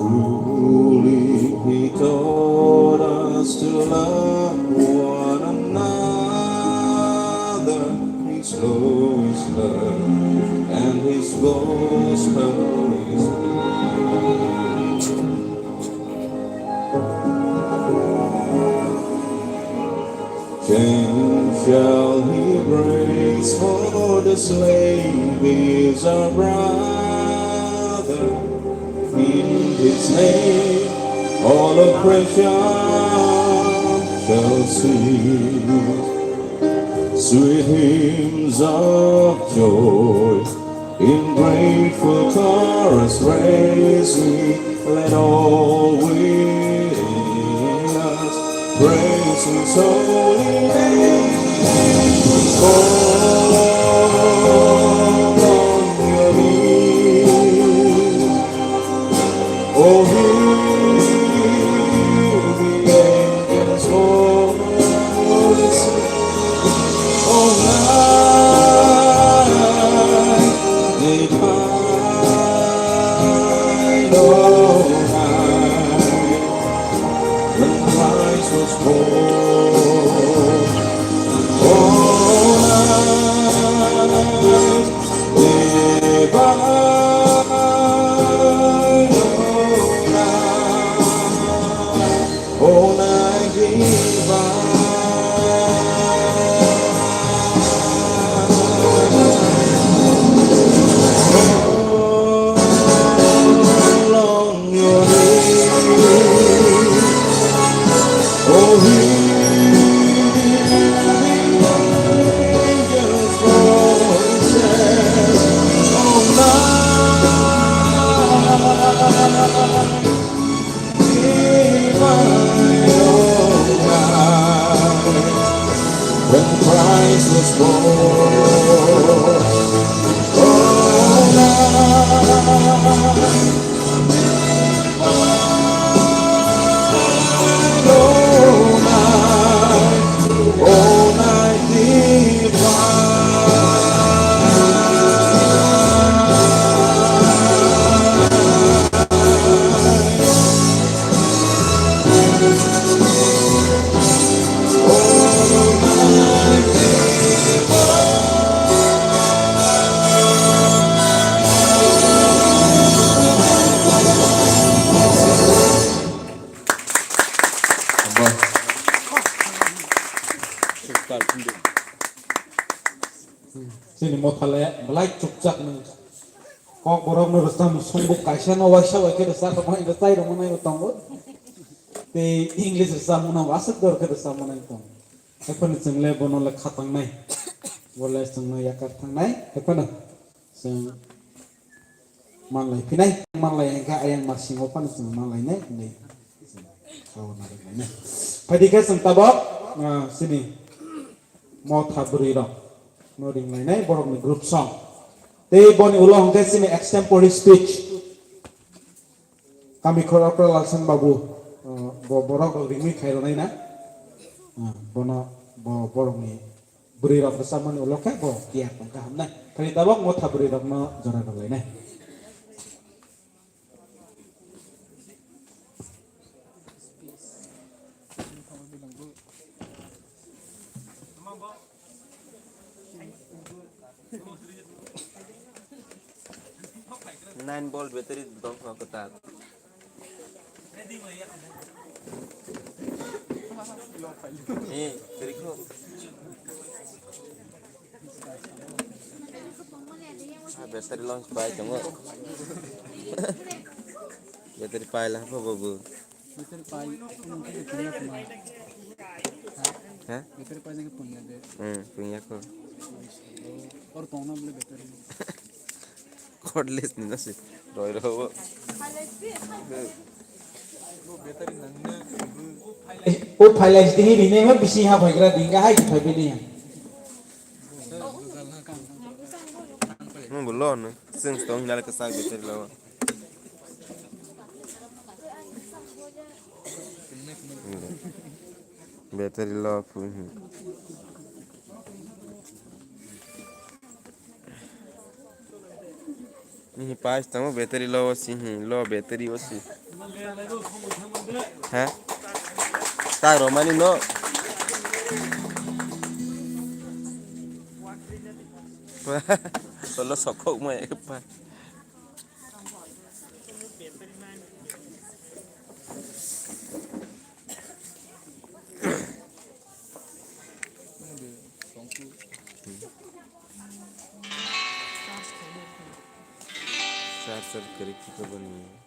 Truly, He taught us to love one another. He shows love, and His gospel is change shall He raise, for the slave is our brother. In His name, all oppression shall cease. Sweet hymns of joy in grateful chorus raise we. Let all within us praise His holy name. Fall on your knees. Oh, hear the angels' voices. Oh, night divine, oh, night when Christ was born. Oh, night divine, oh, night divine. When Christ was born, oh, night Sini mau thale belai cukcak nih. Kok borong nih resam sumbuk kaisa no waisa waike resam kemana itu tay dong mana itu tunggu. Di English resam mana wasat dor ke resam mana itu. Apa nih sengle bono le khatang nai. Boleh sengle ya khatang nai. Apa nih seng malai pinai malai yang kaya yang masih ngopan seng malai nai ini. Kau narik nai. Padika seng tabok. Nah sini mau thaburi dong. Noring lainnya borong ni group song. Tei boni ulang tes ini extempore speech. Kami korokor lalsan babu borong rinai khaio nai na. Bono borong ni beri rok bersama ni ulang kah bo kiat pangkah na. Kali tabok mau beri rok no jora dong lainnya. Nine ball battery don't know ketat. Teriko. Battery launch by tunggu. Battery pai lah apa babu? Battery pai mungkin punya pemain. Hah? Battery pai yang punya deh. Punya ko. Or tongna boleh battery. Cordless nih nasi. Roy roy. Oh pilot ini ni mah bisi ha baik lah tinggal hai kita pilih. Belum, seng stong jalan ke sana battery lawa. Battery lawa pun. Ini pas tamu battery lawa sih, lawa battery wasi. Hah? Taruh mana no? Kalau sokok mah ya apa? Sar kerip kita bani.